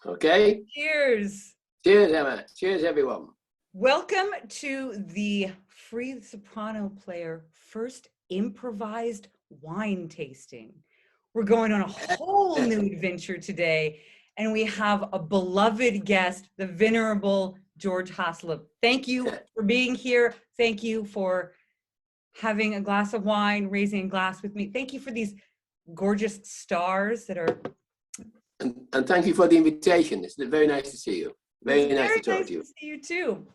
Okay. Cheers. Cheers, Emma. Cheers, everyone. Welcome to the Free Soprano Player first improvised wine tasting. We're going on a whole new adventure today, and we have a beloved guest, the venerable George Haslam. Thank you for being here. Thank you for having a glass of wine, raising a glass with me. Thank you for these gorgeous stars that are... And thank you for the invitation. It's very nice to see you. Very nice to talk to you. Nice to see you too.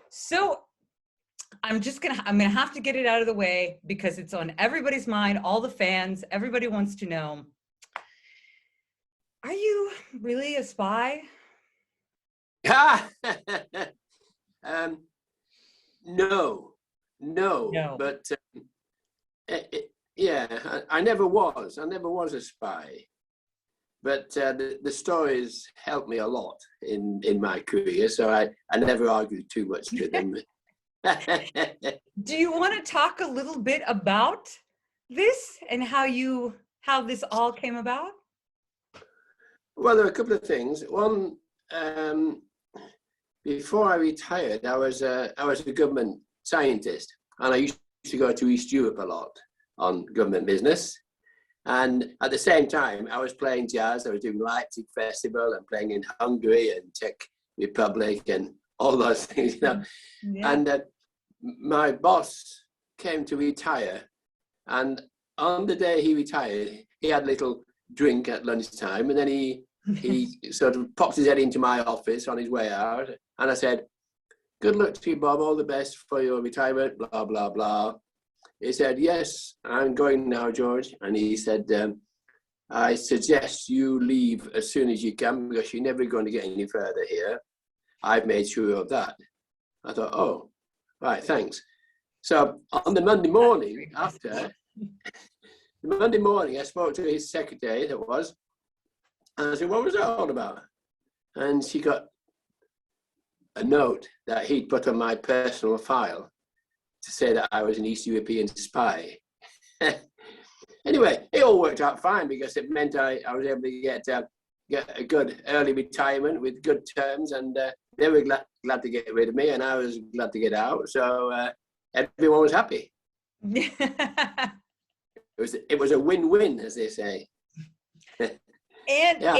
So I'm gonna have to get it out of the way because it's on everybody's mind, all the fans, everybody wants to know. Are you really a spy? No, but yeah, I never was. I never was a spy. But the stories helped me a lot in my career, so I never argued too much with them. Do you want to talk a little bit about this and how this all came about? Well, there are a couple of things. One, before I retired, I was a government scientist, and I used to go to East Europe a lot on government business. And at the same time, I was playing jazz. I was doing Leipzig Festival and playing in Hungary and Czech Republic and all those things, you know. Yeah. And my boss came to retire. And on the day he retired, he had a little drink at lunchtime. And then he sort of popped his head into my office on his way out. And I said, "Good luck to you, Bob. All the best for your retirement, blah, blah, blah." He said, "Yes, I'm going now, George." And he said, "I suggest you leave as soon as you can because you're never going to get any further here. I've made sure of that." I thought, "Oh, right, thanks." So on the Monday morning after, I spoke to his secretary, and I said, "What was that all about?" And she got a note that he'd put on my personal file to say that I was an East European spy. Anyway, it all worked out fine because it meant I was able to get a good early retirement with good terms, and they were glad to get rid of me, and I was glad to get out. So everyone was happy. It was a win-win, as they say. And yeah.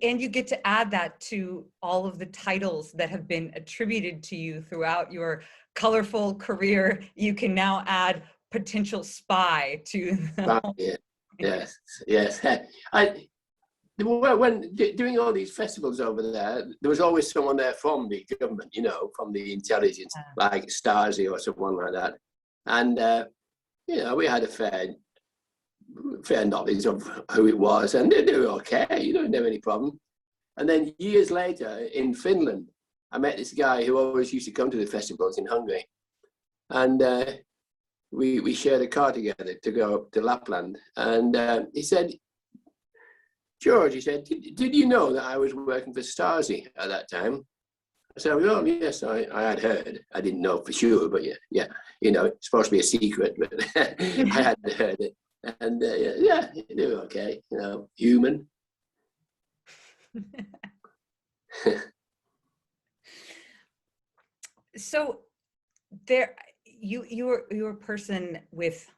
and you get to add that to all of the titles that have been attributed to you throughout your colorful career. You can now add potential spy to them. Yes. When doing all these festivals over there was always someone there from the government, you know, from the intelligence, like Stasi or someone like that. And, you know, we had a fair knowledge of who it was, and they were okay, you know, never any problem. And then years later in Finland, I met this guy who always used to come to the festivals in Hungary, and we shared a car together to go up to Lapland. And he said, "George," he said, did you know that I was working for Stasi at that time?" I said, "Oh, yes, I had heard. I didn't know for sure, but yeah, you know, it's supposed to be a secret, but I had heard it. And yeah, they were okay, you know, human." So you're a person with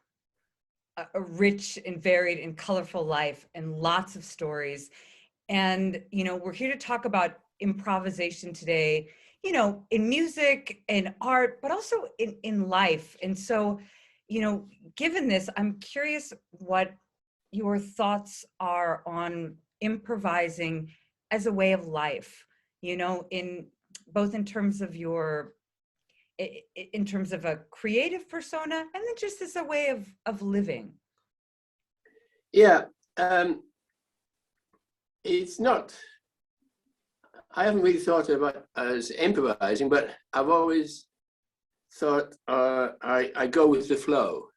a rich and varied and colorful life and lots of stories. And, you know, we're here to talk about improvisation today, you know, in music and art, but also in life. And so, you know, given this, I'm curious what your thoughts are on improvising as a way of life, you know, both in terms of in terms of a creative persona and then just as a way of living. Yeah, it's not, I haven't really thought about it as improvising, but I've always thought I go with the flow,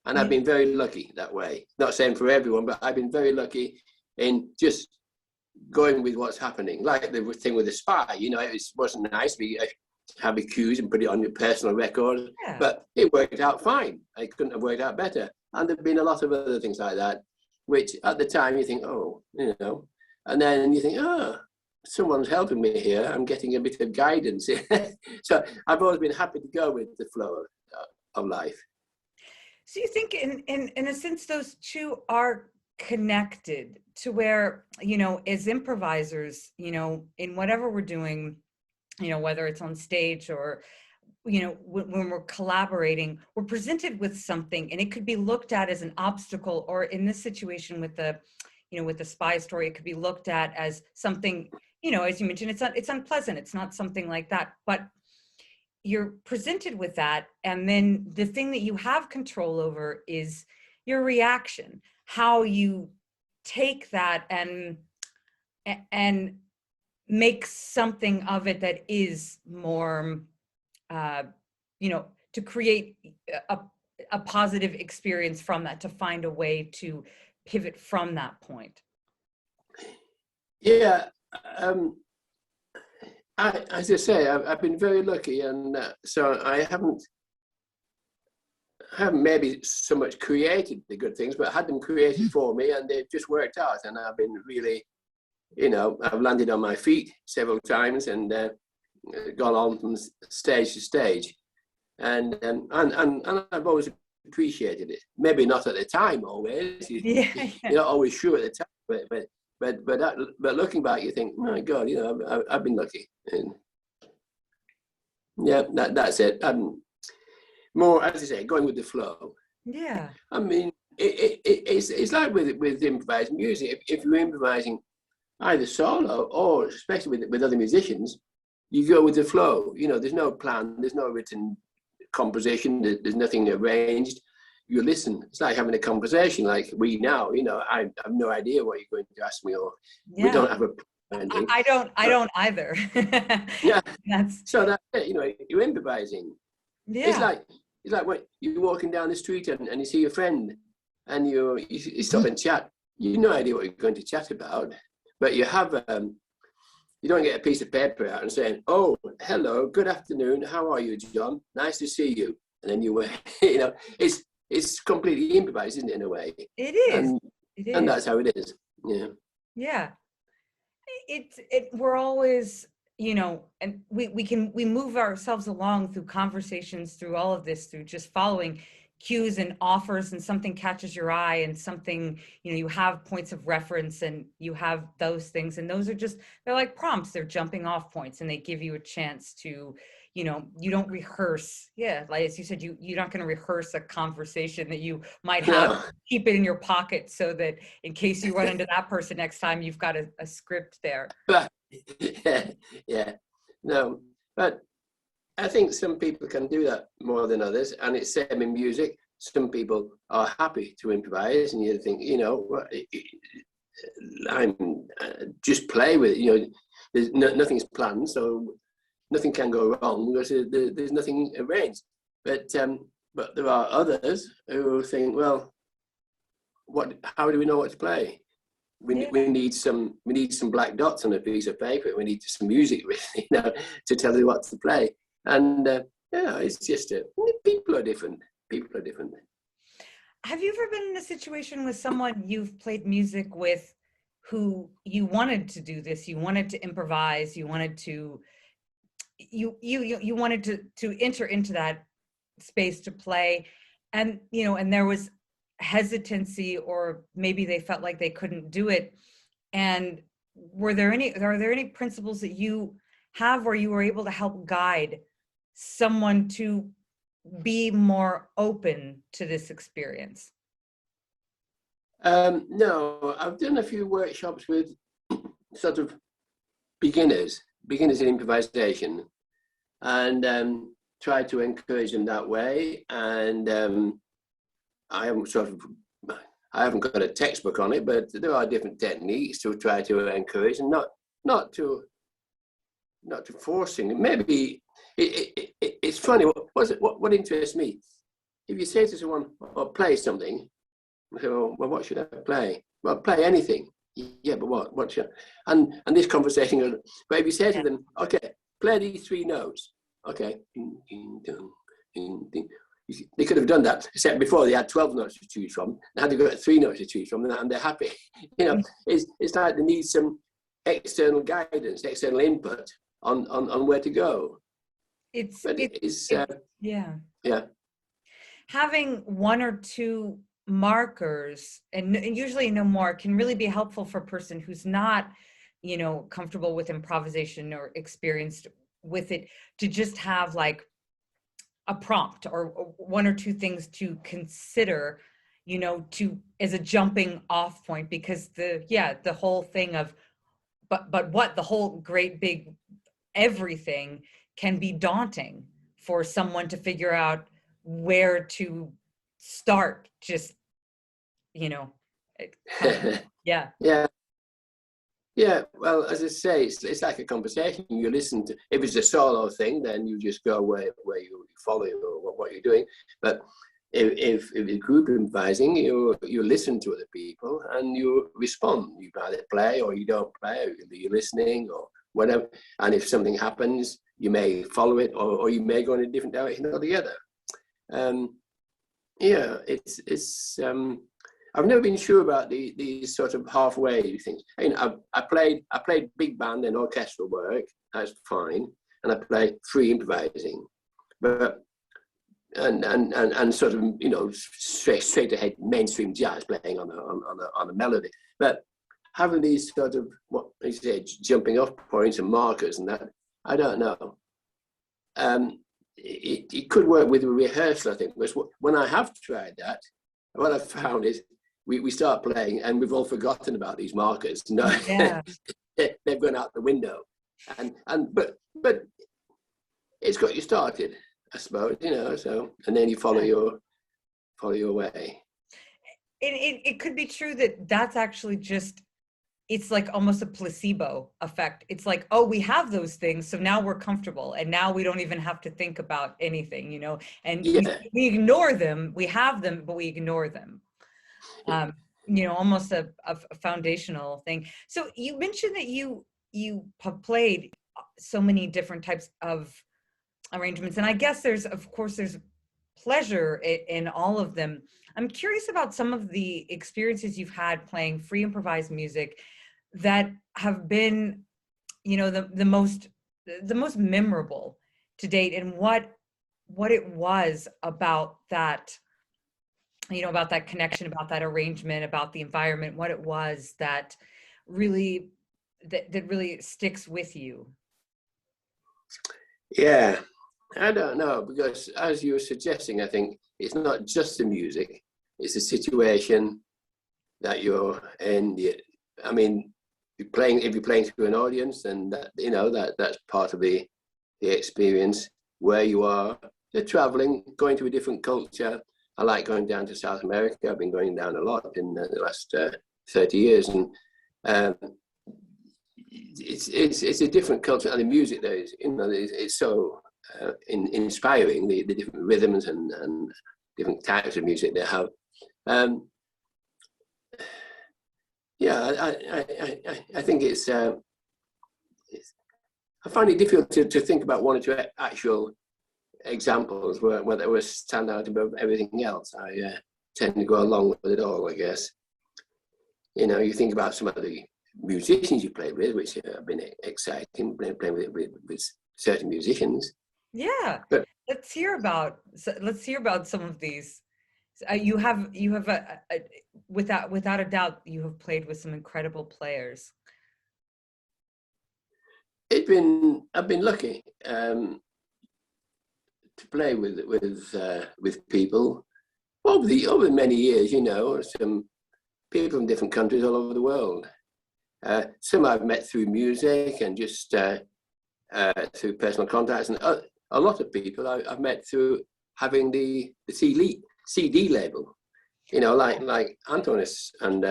and I've been very lucky that way. Not saying for everyone, but I've been very lucky in just going with what's happening. Like the thing with the spy, you know, it wasn't nice to have a cues and put it on your personal record, but it worked out fine. I couldn't have worked out better. And there've been a lot of other things like that, which at the time you think, oh, you know, And then you think, oh, someone's helping me here. I'm getting a bit of guidance. So I've always been happy to go with the flow of life. So you think in a sense, those two are connected to where, you know, as improvisers, you know, in whatever we're doing, you know, whether it's on stage or, you know, when we're collaborating, we're presented with something and it could be looked at as an obstacle, or in this situation with the, you know, with the spy story, it could be looked at as something, you know, as you mentioned, it's unpleasant. It's not something like that, but you're presented with that. And then the thing that you have control over is your reaction, how you take that and make something of it that is more, you know, to create a positive experience from that, to find a way to pivot from that point. Yeah, as I say, I've been very lucky, and so I haven't maybe so much created the good things, but had them created for me, and they've just worked out, and I've been really, you know, I've landed on my feet several times and gone on from stage to stage, and I've always appreciated it. Maybe not at the time always. You're not always sure at the time, but looking back, you think, my God, you know, I've been lucky. And yeah, that's it. More, as I say, going with the flow. Yeah. I mean, it's like with improvised music. If you're improvising either solo or especially with other musicians, you go with the flow. You know, there's no plan, there's no written composition, there's nothing arranged. You listen. It's like having a conversation like we now, you know, I have no idea what you're going to ask me, or we don't have a I don't either. Yeah. That's so that's it, you know, you're improvising. Yeah. It's like when you're walking down the street and you see a friend and you stop and chat. You have no idea what you're going to chat about, but you have you don't get a piece of paper out and saying, "Oh, hello, good afternoon, how are you, John? Nice to see you." And then you you know, it's completely improvised, isn't it, in a way? It is. And that's how it is. Yeah. Yeah. We're always, you know, and we move ourselves along through conversations, through all of this, through just following cues and offers, and something catches your eye and something, you know, you have points of reference and you have those things, and those are just, they're like prompts, they're jumping off points, and they give you a chance to, you know, you don't rehearse. Yeah, like as you said, you're not going to rehearse a conversation that you might have. No. Keep it in your pocket so that in case you run into that person next time, you've got a script there. Yeah, no, but I think some people can do that more than others, and it's same in music. Some people are happy to improvise, and you think, you know, I'm just play with it. You know, there's nothing's planned, so nothing can go wrong because there's nothing arranged. But there are others who think, well, how do we know what to play? We need some black dots on a piece of paper. We need some music, you know, to tell you what to play. And yeah, it's just people are different. People are different. Have you ever been in a situation with someone you've played music with, who you wanted to do this, you wanted to improvise, you wanted to, you wanted to enter into that space to play, and you know, and there was hesitancy, or maybe they felt like they couldn't do it, and are there any principles that you have where you were able to help guide someone to be more open to this experience? No, I've done a few workshops with sort of beginners in improvisation, and tried to encourage them that way. And I haven't got a textbook on it, but there are different techniques to try to encourage, and not to forcing. Maybe it's funny. What interests me? If you say to someone, "Well, play something," I say, "Well, what should I play?" "Well, play anything." "Yeah, but what should?" And this conversation goes. But if you say to them, "Okay, play these three notes," okay, they could have done that, except before they had 12 notes to choose from. Now they've got 3 notes to choose from, and they're happy. It's like they need some external guidance, external input on where to go. Yeah. Having 1 or 2 markers, and usually no more, can really be helpful for a person who's not, comfortable with improvisation or experienced with it, to just have like a prompt or 1 or 2 things to consider, as a jumping off point, because the whole thing of, but what the whole great big everything can be daunting for someone to figure out where to start. Just, yeah. Yeah, well, as I say, it's like a conversation. You listen to, if it's a solo thing, then you just go where you follow or what you're doing. But if it's group improvising, you listen to other people and you respond. You either play or you don't play, or you're listening or whatever. And if something happens, you may follow it, or you may go in a different direction altogether. I've never been sure about these sort of halfway things. I played big band and orchestral work. That's fine, and I play free improvising, but and sort of straight ahead mainstream jazz, playing on a melody. But having these sort of, what you say, jumping off points and markers and that, I don't know. It could work with a rehearsal, I think. Because when I have tried that, what I've found is we start playing and we've all forgotten about these markers. No, yeah. They've gone out the window, but it's got you started, I suppose. So, and then you follow your way. It could be true that that's actually just, it's like almost a placebo effect. It's like, oh, we have those things, so now we're comfortable, and now we don't even have to think about anything, and we ignore them. We have them, but we ignore them. Almost a foundational thing. So you mentioned that you have played so many different types of arrangements, and I guess there's pleasure in all of them. I'm curious about some of the experiences you've had playing free improvised music that have been, the most memorable to date, and what it was about that, about that connection, about that arrangement, about the environment, what it was that really sticks with you. Yeah, I don't know, because as you were suggesting, I think it's not just the music, it's the situation that you're in. I mean, if you're playing to an audience, then that's part of the experience, where you are. You're traveling, going to a different culture. I like going down to South America. I've been going down a lot in the last 30 years, and it's a different culture, and the music there is, it's so inspiring. The different rhythms and different types of music they have. I think it's. I find it difficult to think about 1 or 2 actual examples where they were stand out above everything else. I tend to go along with it all, I guess. You think about some of the musicians you played with, which have been exciting, playing with certain musicians. Yeah, but let's hear about some of these. You have without a doubt, you have played with some incredible players. I've been lucky to play with people over many years. Some people from different countries all over the world. Some I've met through music and just through personal contacts, and a lot of people I've met through having the CD label. Like Antonis and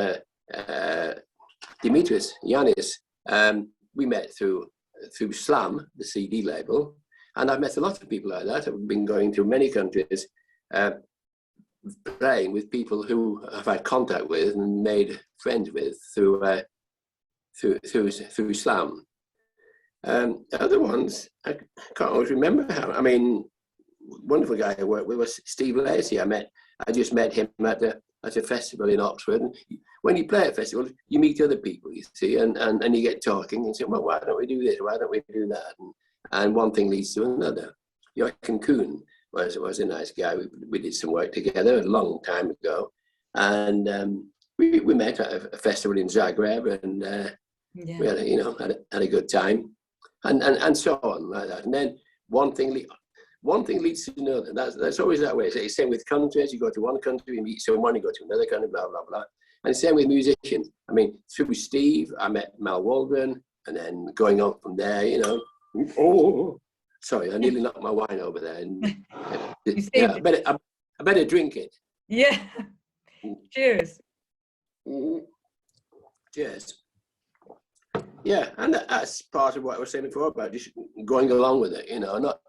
Dimitris, Yanis. We met through Slam, the CD label, and I've met a lot of people like that. I've been going to many countries, playing with people who I've had contact with and made friends with through Slam. Other ones, I can't always remember how. I mean, wonderful guy I worked with was Steve Lacey. I just met him at a festival in Oxford. And when you play at festivals, you meet other people, you see, and you get talking and say, well, why don't we do this? Why don't we do that? And one thing leads to another. Joachim Kuhn was a nice guy. We did some work together a long time ago. And we met at a festival in Zagreb, and we had, had a good time, and so on like that. And then one thing leads to another. That's always that way. It's the same with countries. You go to one country, you meet someone, you go to another country, blah, blah, blah. And the same with musicians. I mean, through Steve, I met Mal Waldron, and then going on from there, oh, sorry, I nearly knocked my wine over there. And, I better drink it. Yeah. Cheers. Cheers. Yeah, and that's part of what I was saying before about just going along with it, not.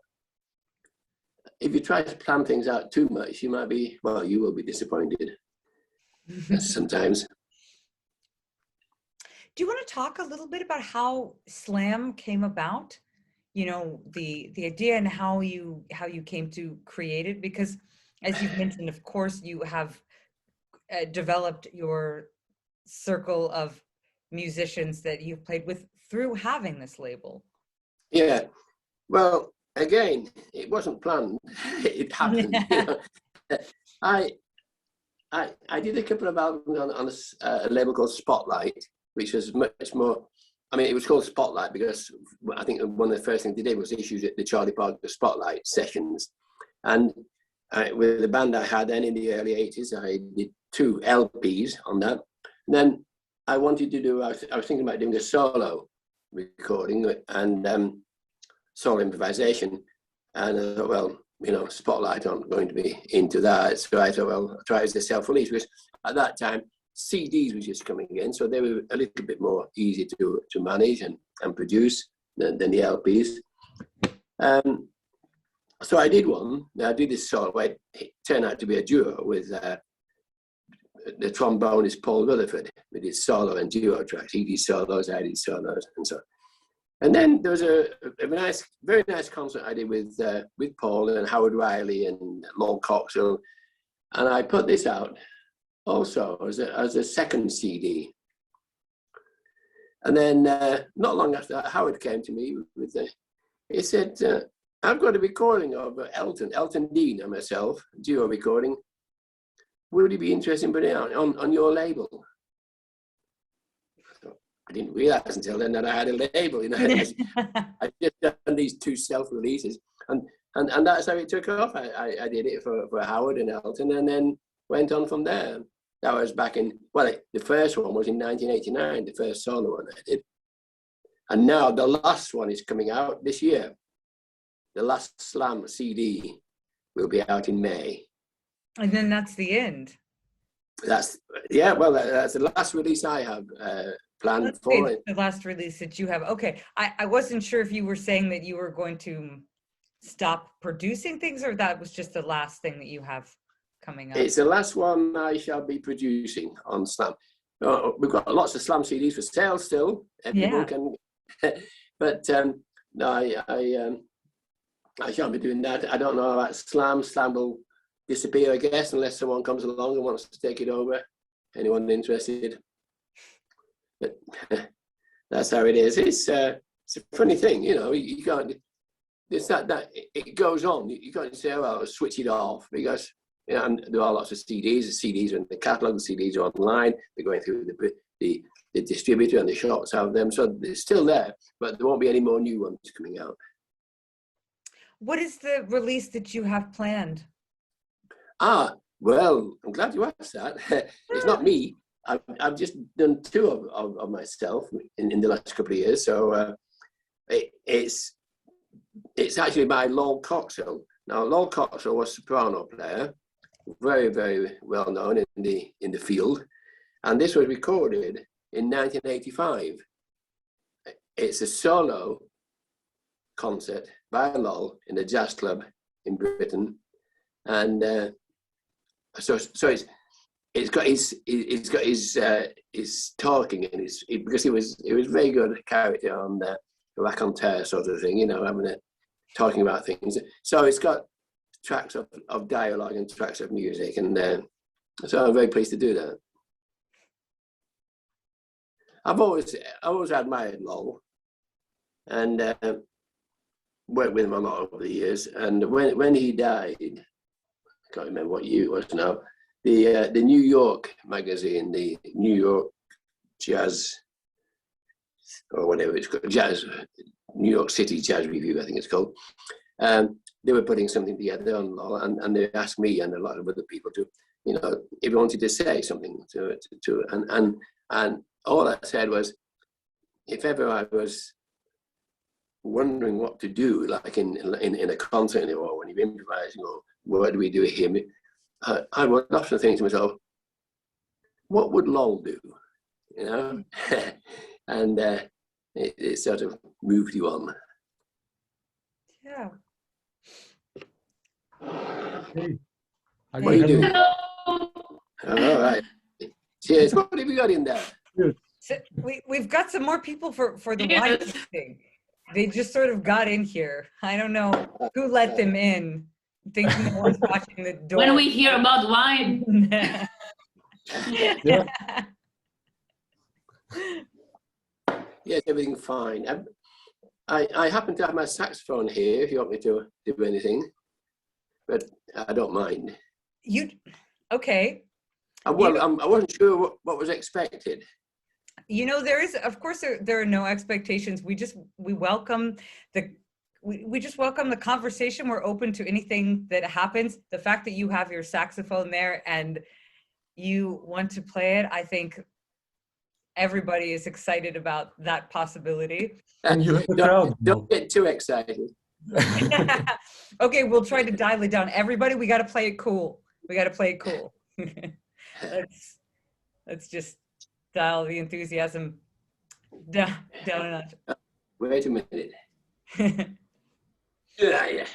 If you try to plan things out too much, you will be disappointed sometimes. Do you want to talk a little bit about how slam came about? The idea and how you came to create it, because as you've mentioned, of course, you have developed your circle of musicians that you've played with through having this label. Yeah, well, again, it wasn't planned. It happened. I did a couple of albums on a label called Spotlight, which was much more. I mean, it was called Spotlight because I think one of the first things they did was issue the Charlie Parker Spotlight sessions, and with the band I had then in the early '80s, I did 2 LPs on that. And then I wanted to do. I was thinking about doing a solo recording and solo improvisation, and I thought, well, Spotlight, I'm going to be into that. So I thought, well, I'll try it as a self-release, because at that time CDs were just coming in, so they were a little bit more easy to manage and produce than the LPs. So I did one. I did this solo. It turned out to be a duo with the trombonist Paul Rutherford. We did solo and duo tracks. He did solos, I did solos, and so on. And then there was a very nice concert I did with Paul and Howard Riley and Lol Coxhill, and I put this out also as a second CD. And then not long after that, Howard came to me he said, "I've got a recording of Elton Dean and myself, duo recording. Would you be interested in putting it on your label?" I didn't realize until then that I had a label, I just done these 2 self-releases, and that's how it took off. I did it for Howard and Elton, and then went on from there. That was back in, the first one was in 1989, the first solo one I did. And now the last one is coming out this year. The last Slam CD will be out in May. And then that's the end. That's the last release I have planned for it. The last release that you have. Okay, I wasn't sure if you were saying that you were going to stop producing things, or that was just the last thing that you have coming up. It's the last one I shall be producing on Slam. We've got lots of Slam CDs for sale still. Everyone can, but no, I shan't be doing that. I don't know about Slam. Slam will disappear, I guess, unless someone comes along and wants to take it over. Anyone interested? But that's how it is. It's a funny thing, you can't. It's that it goes on. You can't say, "Oh, well, I'll switch it off," because and there are lots of CDs. The CDs are in the catalogue. The CDs are online. They're going through the distributor, and the shops have them, so they're still there. But there won't be any more new ones coming out. What is the release that you have planned? Well, I'm glad you asked that. It's not me. I've just done 2 of myself in the last couple of years. So it's actually by Lol Coxhill. Now, Lol Coxhill was a soprano player, very, very well known in the field, and this was recorded in 1985. It's a solo concert by Lol in a jazz club in Britain, and so it's got his talking and because he was very good character on the raconteur sort of thing, having talking about things. So it's got tracks of dialogue and tracks of music, and so I'm very pleased to do that. I've always admired Lowell, and worked with him a lot over the years. And when he died, I can't remember what year it was now. The New York magazine, the New York Jazz, or whatever it's called, New York City Jazz Review, I think it's called. They were putting something together on Lowell, and they asked me and a lot of other people to, you know, if you wanted to say something to and all I said was, if ever I was wondering what to do, like in a concert or when you're improvising, or what do we do here, I would often think to myself, what would Lowell do, you know? And it sort of moved you on. Yeah. Hey. What are you doing? Hello. All right. Cheers. What have you got in there? So we've got some more people for the Yes. wine tasting. They just sort of got in here. I don't know who let them in, thinking no one's watching the door. When we hear about wine. Yeah. Yes, everything fine. I happen to have my saxophone here if you want me to do anything, but I don't mind. Okay. I wasn't sure what was expected. You know, there is, of course, there are no expectations. We welcome we just welcome the conversation. We're open to anything that happens. The fact that you have your saxophone there and you want to play it, I think everybody is excited about that possibility. And you have the crowd. Don't get too excited. Okay, we'll try to dial it down. Everybody, we got to play it cool. We got to play it cool. Let's just dial the enthusiasm down a notch. Wait a minute. Yeah.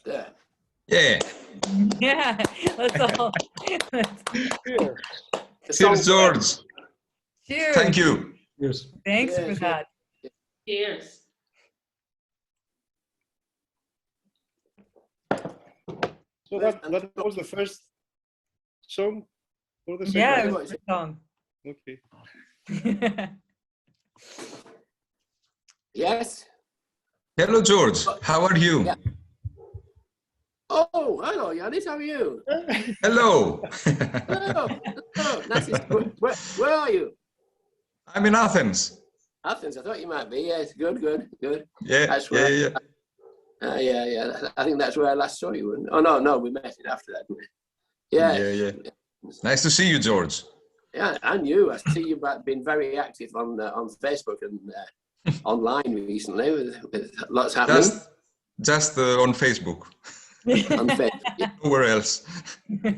There. Yeah. Yeah, let's all. Cheers, George. Cheers. Thank you. Yes. Thanks Yeah, for sure. that. Cheers. So that was the first song or the second? Yeah, it was a song. Okay. Yes. Hello, George. How are you? Yeah. Oh, hello, Yanis. How are you? Hello. Hello. Hello. Nice to see you. Where are you? I'm in Athens. Athens. I thought you might be. Yes. Good. Good. Good. Yeah, That's yeah, where. yeah. Yeah. Yeah. I think that's where I last saw you. Oh no, no, we met it after that. Didn't we? Yeah. Yeah, yeah. Nice to see you, George. Yeah, and you. I see you've been very active on Facebook and online recently with lots happening Just on Facebook. on Facebook. Yeah. Nowhere else.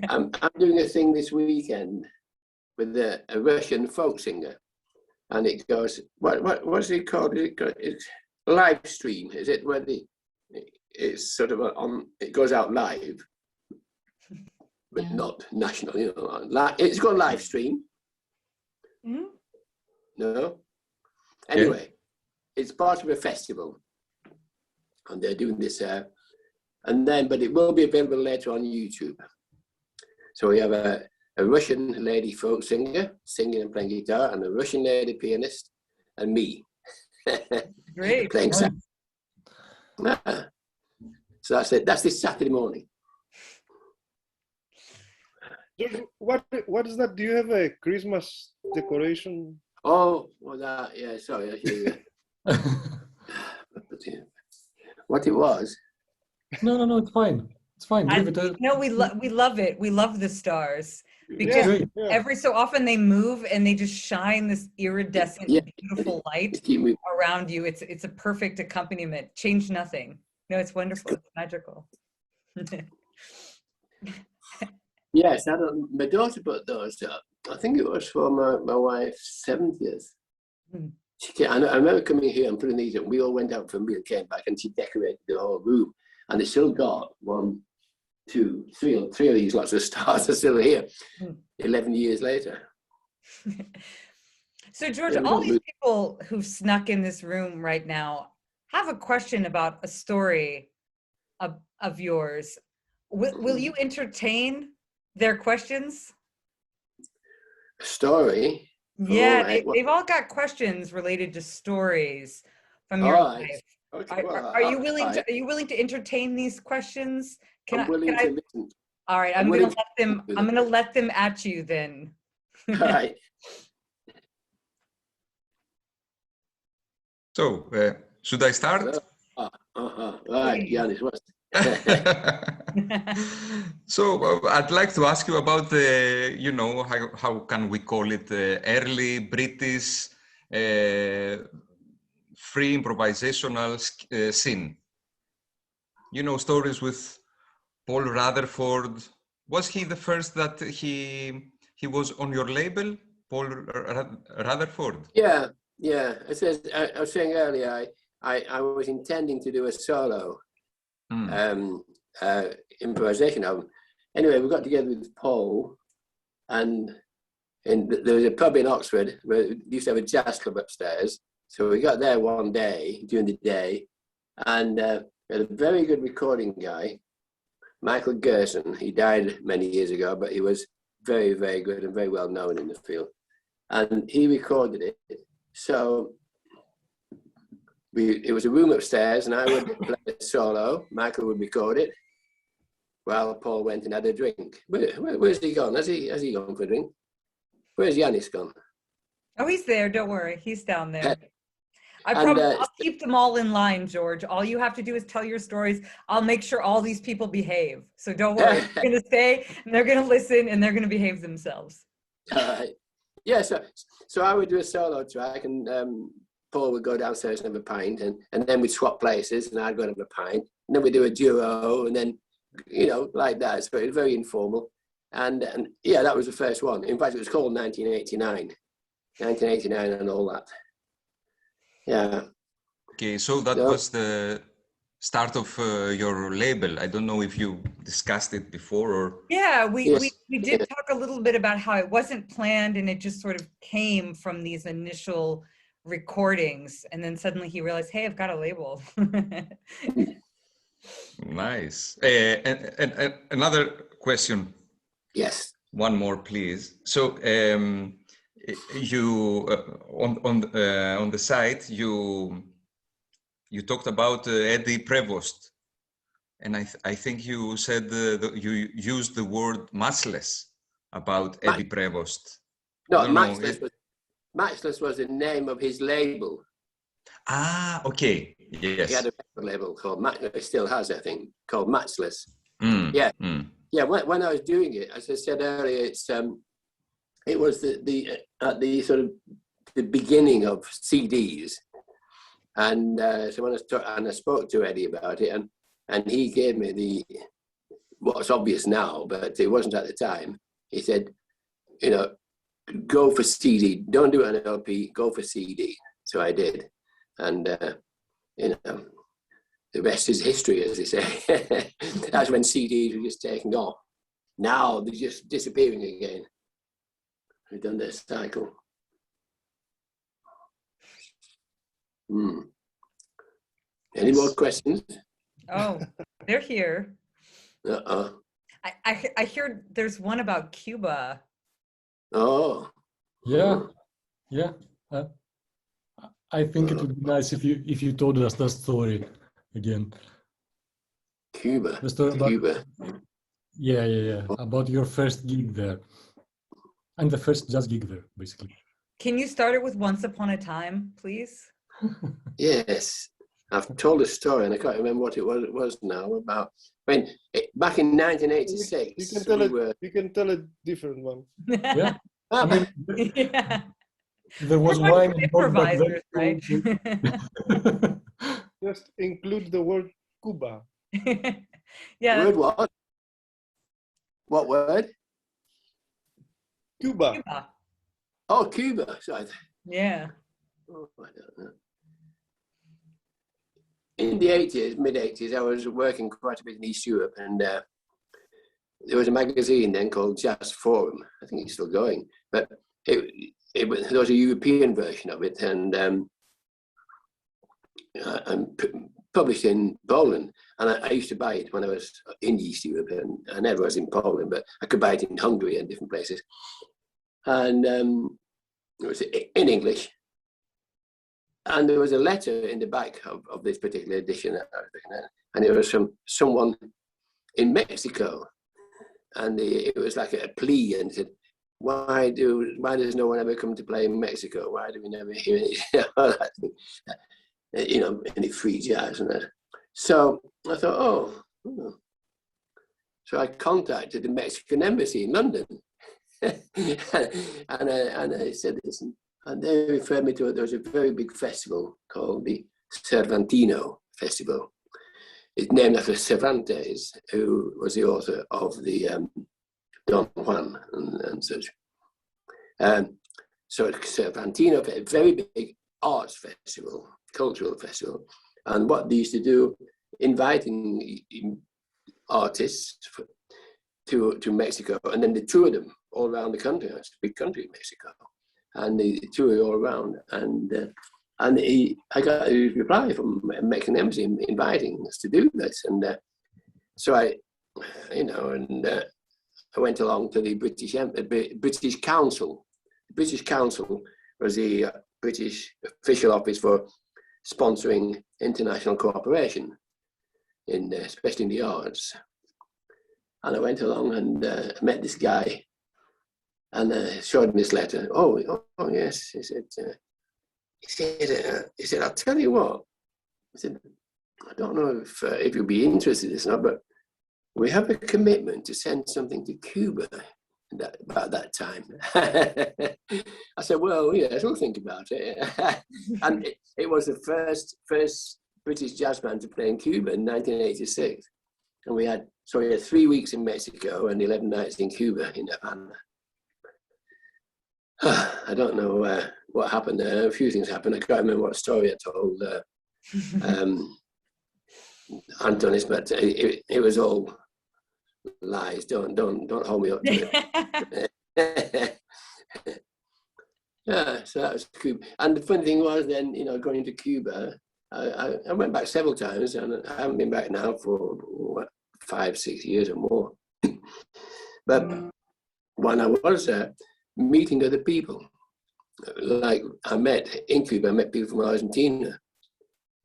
I'm doing a thing this weekend with a Russian folk singer, and it goes. What's it called? It's live stream. Is it where it's sort of on? It goes out live, but not national. You know, it's got live stream. Mm-hmm. No. Anyway, it's part of a festival, and they're doing this. But it will be available later on YouTube. So we have a Russian lady folk singer singing and playing guitar, and a Russian lady pianist, and me Great. playing sax. So that's it. That's this Saturday morning. What is that? Do you have a Christmas decoration? Oh, well, that, yeah. Sorry, what it was. No, it's fine. It's fine. Leave it. No, we love it. We love the stars because every so often they move and they just shine this iridescent, beautiful light around you. It's a perfect accompaniment. Change nothing. No, it's wonderful. It's magical. Yes, my daughter put those up. I think it was for my wife's 70th. I remember coming here and putting these up. We all went out for a meal, came back, and she decorated the whole room. And it's still got 1, 2, 3 of these lots of stars are still here 11 years later. So, George, all these people who've snuck in this room right now have a question about a story of yours. Will you entertain their questions? Story? Yeah, they've all got questions related to stories from your life. Okay, are you willing to entertain these questions? I'm willing to listen. All right, I'm gonna let them at you then. All right. So, should I start? Right, Yanis, what's So I'd like to ask you about the, how can we call it, early British free improvisational scene. Stories with Paul Rutherford. Was he the first that he was on your label, Paul Rutherford? Yeah. I was saying earlier, I was intending to do a solo improvisation album. Anyway, we got together with Paul, and there was a pub in Oxford where we used to have a jazz club upstairs. So we got there one day, during the day, and we had a very good recording guy, Michael Gerson. He died many years ago, but he was very, very good and very well known in the field. And he recorded it. So it was a room upstairs, and I would play a solo. Michael would record it while Paul went and had a drink. Where's he gone? Has he gone for a drink? Where's Yanis gone? Oh, he's there. Don't worry. He's down there. I promise I'll keep them all in line, George. All you have to do is tell your stories. I'll make sure all these people behave. So don't worry. They're going to stay, and they're going to listen, and they're going to behave themselves. Yeah, so I would do a solo track, and Paul would go downstairs and have a pint, and then we'd swap places, and I'd go and have a pint, and then we'd do a duo, and then, like that. So it was very informal. And yeah, that was the first one. In fact, it was called 1989 and all that. Yeah. Okay, so that was the start of your label. I don't know if you discussed it before or... Yeah, we did talk a little bit about how it wasn't planned, and it just sort of came from these initial recordings, and then suddenly he realized, hey, I've got a label. Nice. And another question. Yes. One more, please. So you on the site you talked about Eddie Prevost. and I think you said you used the word matchless about Eddie Prevost. No, I don't know. Matchless was the name of his label. Ah, okay. Yes. He had a record label called Matchless. He still has, I think, called Matchless. Mm, Yeah, mm. yeah. When I was doing it, as I said earlier, it was at the sort of the beginning of CDs, and so when I spoke to Eddie about it, and he gave me what's obvious now, but it wasn't at the time. He said, you know, go for CD. Don't do it on an LP. Go for CD. So I did, and you know, the rest is history, as they say. That's when CDs were just taking off. Now they're just disappearing again. We've done this cycle. Any more questions? Oh, they're here. I hear there's one about Cuba. Oh. Yeah, yeah. I think it would be nice if you told us the story again. Cuba. The story about, Cuba. Yeah. About your first gig there, and the first jazz gig there, basically. Can you start it with Once Upon a Time, please? Yes, I've told a story, and I can't remember what it was now. About when back in 1986. You can tell a different one. Yeah. I mean, Yeah. there was We're wine involved back improvisers, then. right? Just include the word Cuba. Yeah. Word what? What word? Cuba. Cuba. Oh, Cuba. Sorry. Yeah. Oh, I don't know. In the 80s, mid-80s, I was working quite a bit in East Europe, and there was a magazine then called Jazz Forum. I think it's still going, but there was a European version of it, and published in Poland. And I used to buy it when I was in East Europe, and I never was in Poland, but I could buy it in Hungary and different places. And it was in English. And there was a letter in the back of this particular edition that I was looking at, and it was from someone in Mexico, and it was like a plea, and said, why does no one ever come to play in Mexico? Why do we never hear any, you know, any free jazz and that? So I thought, so I contacted the Mexican embassy in London, and I said this. And they referred me to it. There was a very big festival called the Cervantino Festival. It's named after Cervantes, who was the author of the Don Juan and such. So it's Cervantino, a very big arts festival, cultural festival. And what they used to do, inviting artists to Mexico, and then they toured them all around the country. It's a big country, Mexico. And they toured all around, and I got a reply from a Mexican embassy inviting us to do this, and so I went along to the British Council. The British Council was the British official office for sponsoring international cooperation, especially in the arts. And I went along and met this guy. And showed him this letter. Oh yes, he said, I'll tell you what. I said, I don't know if you'll be interested in this or not, but we have a commitment to send something to Cuba about that time. I said, well, yes, we'll think about it. And it was the first British jazz band to play in Cuba in 1986. And we had 3 weeks in Mexico and 11 nights in Cuba, in Havana. I don't know what happened there. A few things happened. I can't remember what story I told Antonis, but it was all lies. Don't hold me up to it. Yeah, so that was Cuba. And the funny thing was then, going to Cuba, I went back several times, and I haven't been back now for 5-6 years or more. But when I was there, meeting other people, like I met people from Argentina,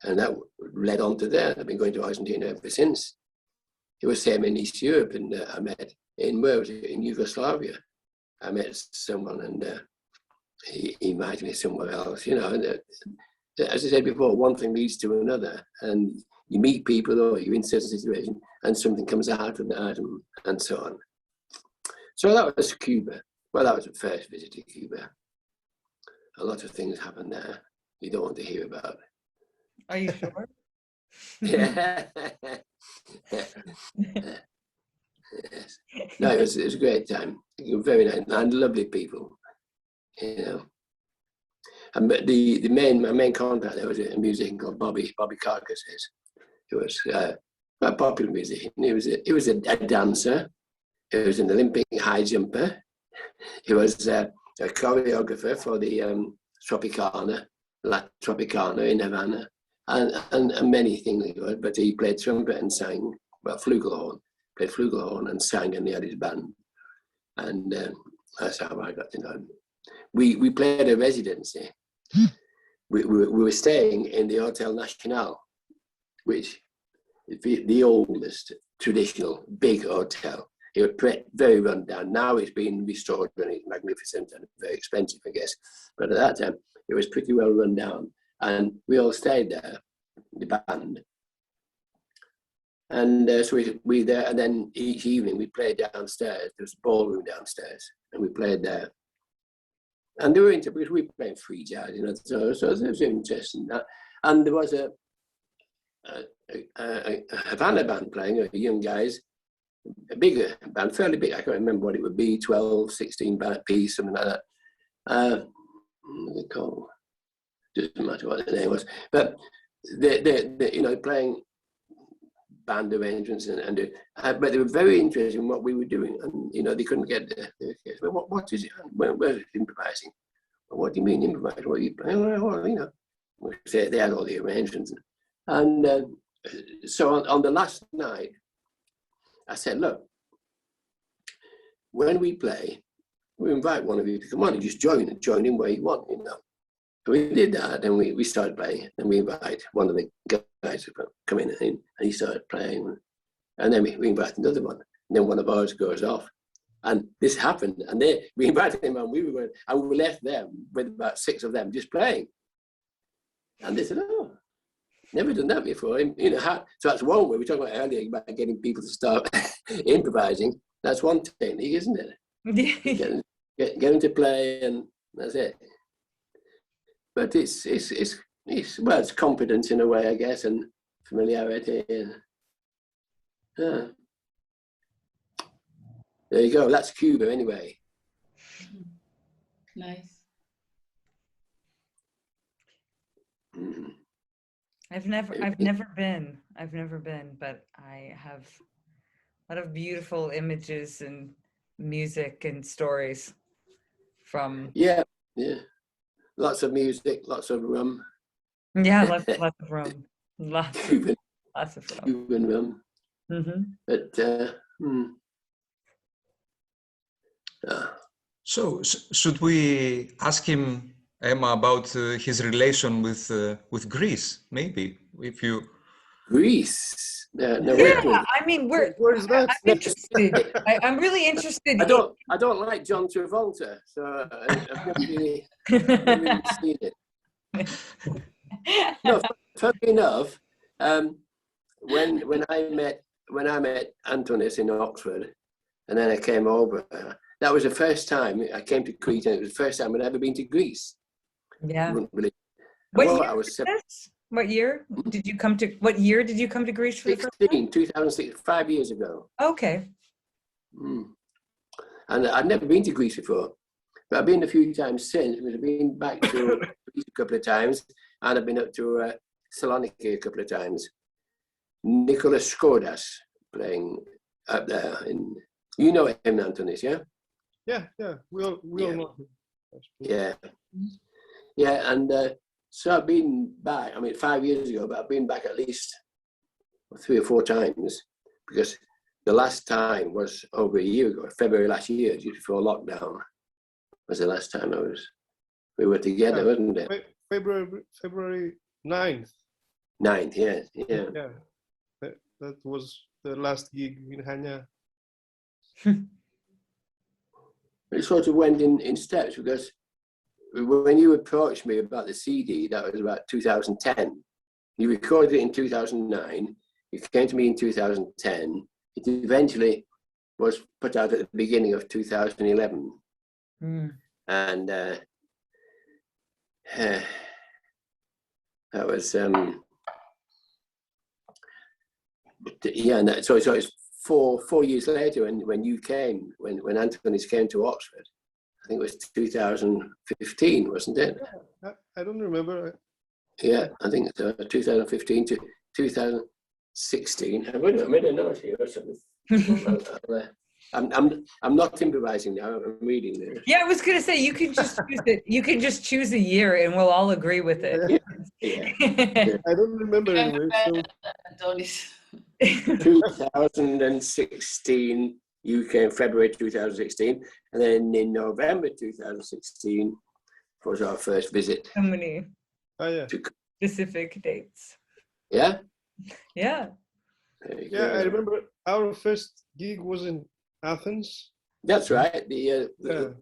and that led on to there. I've been going to Argentina ever since. It was same in East Europe, and I met in where was it? In Yugoslavia. I met someone, and he invited me somewhere else. You know, and, as I said before, one thing leads to another, and you meet people, or you're in certain situation, and something comes out of that, and so on. So that was Cuba. Well, that was the first visit to Cuba. A lot of things happened there you don't want to hear about. Are you sure? Yeah. Yes. No, it was a great time. Very nice and lovely people. You know. And my main contact there was a musician called Bobby Carcasses. He was a popular musician. He was a dancer. He was an Olympic high jumper. He was a choreographer for the La Tropicana in Havana, and many things. But he played trumpet and sang, well, flugelhorn. Played flugelhorn and sang, and he had his band. And that's how I got to know him. We played a residency. We were staying in the Hotel Nacional, which is the oldest traditional big hotel. It was very run down. Now it's been restored and it's magnificent and very expensive, I guess. But at that time, it was pretty well run down. And we all stayed there, the band. And so we there, and then each evening we played downstairs. There was a ballroom downstairs, and we played there. And they were into, because we were playing free jazz, you know, so it was interesting. And there was a Havana band playing, young guys, a bigger band, fairly big. I can't remember what it would be, 12, 16 band piece, something like that. What are they called? Doesn't matter what the name was. But they you know, playing band arrangements, but they were very interested in what we were doing, and you know, they couldn't get well, what is it? Where's it improvising? Well, what do you mean improvising? What are you playing? Well, you know, they had all the arrangements, and so on the last night, I said, look, when we play, we invite one of you to come on and just join in where you want, you know. So we did that, and we started playing, and we invite one of the guys to come in, and he started playing, and then we invite another one, and then one of ours goes off, and this happened, and we invited him, and we left them with about 6 of them just playing, and they said, oh, never done that before, you know. So that's one way we talked about earlier about getting people to start improvising. That's one technique, isn't it? get them to play, and that's it. But it's confidence in a way, I guess, and familiarity. And, there you go. That's Cuba, anyway. Nice. Mm. I've never been, but I have a lot of beautiful images and music and stories from. Yeah. Lots of music, lots of rum. Yeah, lots of rum. Lots of rum. Cuban rum. Mm-hmm. But So should we ask him, Emma, about his relation with Greece? Maybe if you. Greece. No, Yeah, I mean, Where's that? I'm interested. I'm really interested. I don't like John Travolta, so I've never really seen it. No, funny enough, when I met Antonis in Oxford, and then I came over, that was the first time I came to Crete, and it was the first time I'd ever been to Greece. Yeah. What year did you come to? What year did you come to Greece for the first time? 2006, 5 years ago. Okay. And I'd never been to Greece before, but I've been a few times since. I've been back to Greece a couple of times, and I've been up to Saloniki a couple of times. Nicholas Skodas playing up there. You know him, Antonis, yeah? Yeah. We all know him. Yeah, and so I've been back, 5 years ago, but I've been back at least 3 or 4 times, because the last time was over a year ago, February last year, just before lockdown, was the last time we were together, wasn't it? February 9th. 9th, yeah. Yeah, that was the last gig in Hanya? It sort of went in steps, because when you approached me about the CD, that was about 2010. You recorded it in 2009. It came to me in 2010. It eventually was put out at the beginning of 2011. And that was yeah. And so it's 4 years later when you came, when Anthony's came to Oxford. I think it was 2015, wasn't it? Yeah, I don't remember. Yeah, I think it's 2015 to 2016. I made a note here or something. I'm not improvising now. I'm reading this. Yeah, I was gonna say you can just choose it. You can just choose a year, and we'll all agree with it. Yeah. I don't remember anyway. So 2016, you came February 2016, and then in November 2016 was our first visit. So many specific dates. Yeah? Yeah. Yeah, I remember our first gig was in Athens. That's right. The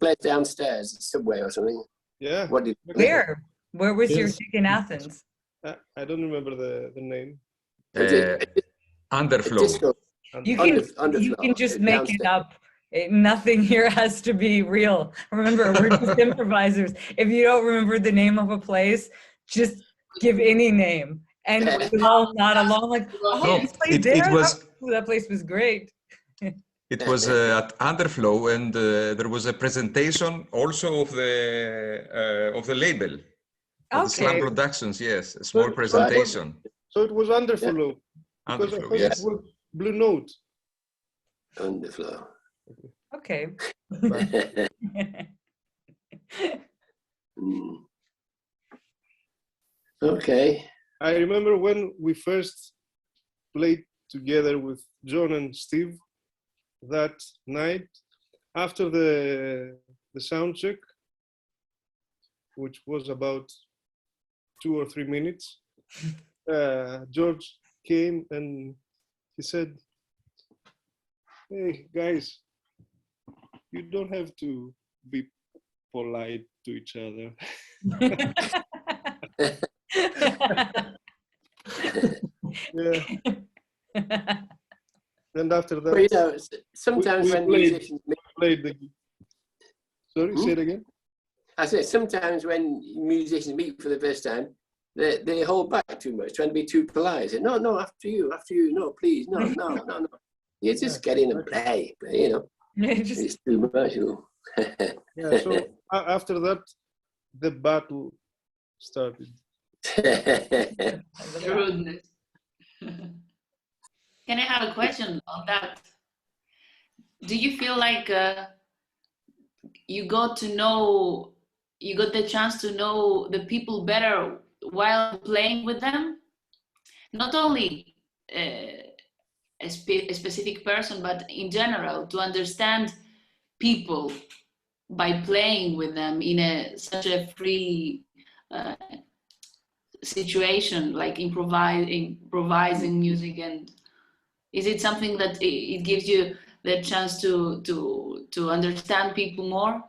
place downstairs, the subway or something. Yeah. What did Where was your gig in Athens? I don't remember the name. Underflow. You can just make it up. Nothing here has to be real. Remember, we're just improvisers. If you don't remember the name of a place, just give any name. And we'll all nod along like, oh, this place there? That place was great. It was at Underflow, and there was a presentation also of the label. Of the Slam Productions, yes, a small presentation. So it was Underflow. Because I thought it was Blue Note. Underflow. Okay. Okay. I remember when we first played together with John and Steve that night after the sound check, which was about 2 or 3 minutes. George came and he said, "Hey guys, you don't have to be polite to each other." Yeah. And after that, well, you know, sometimes when musicians played the. Sorry, say it again. I say sometimes when musicians meet for the first time, they hold back too much, trying to be too polite. Say, no, after you, no, please, no. You just get in and play, you know. It's too much, you know. Yeah, so after that, the battle started. Rudeness. Can I have a question on that? Do you feel like you got the chance to know the people better while playing with them? Not only a specific person, but in general, to understand people by playing with them in such a free situation, like improvising music. And is it something that it gives you the chance to understand people more?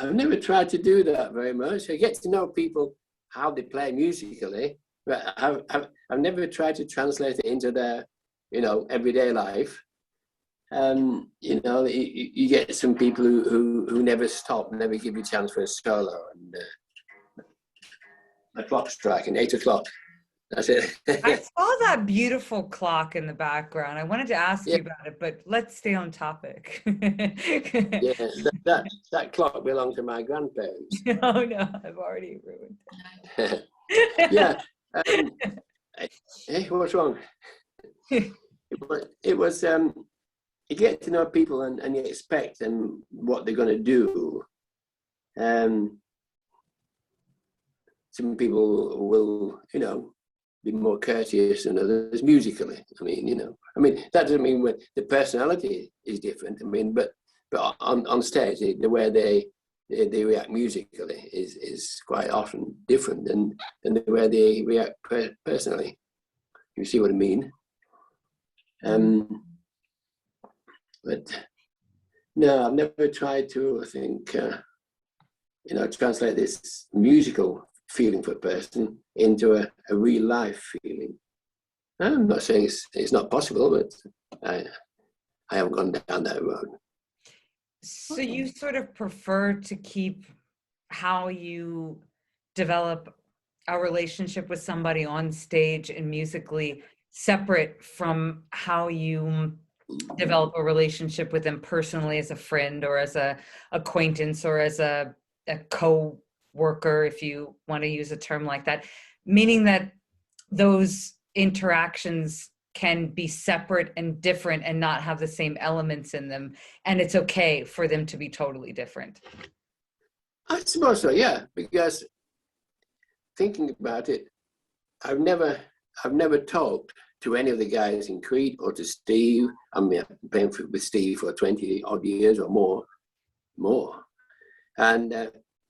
I've never tried to do that very much. I get to know people, how they play musically, but I've never tried to translate it into their, you know, everyday life. You know, you get some people who never stop, never give you a chance for a solo, and the clock's striking 8 o'clock. That's it. I saw that beautiful clock in the background. I wanted to ask you about it, but let's stay on topic. Yeah, that clock belonged to my grandparents. Oh no, I've already ruined it. Yeah. Hey, what's wrong? It was you get to know people and you expect them what they're going to do. Some people will, you know, be more courteous than others musically. I mean, that doesn't mean when the personality is different. I mean, but on stage, the way they react musically is quite often different than the way they react personally. you see what I mean. But no, I've never tried to, I think, translate this musical feeling for a person into a real life feeling. I'm not saying it's not possible, but I haven't gone down that road. So you sort of prefer to keep how you develop a relationship with somebody on stage and musically separate from how you develop a relationship with them personally as a friend or as a acquaintance or as a co-worker, if you want to use a term like that, meaning that those interactions can be separate and different and not have the same elements in them, and it's okay for them to be totally different. I suppose so, yeah, because thinking about it, I've never talked to any of the guys in Crete or to Steve. I mean, I've been with Steve for 20 odd years or more. And,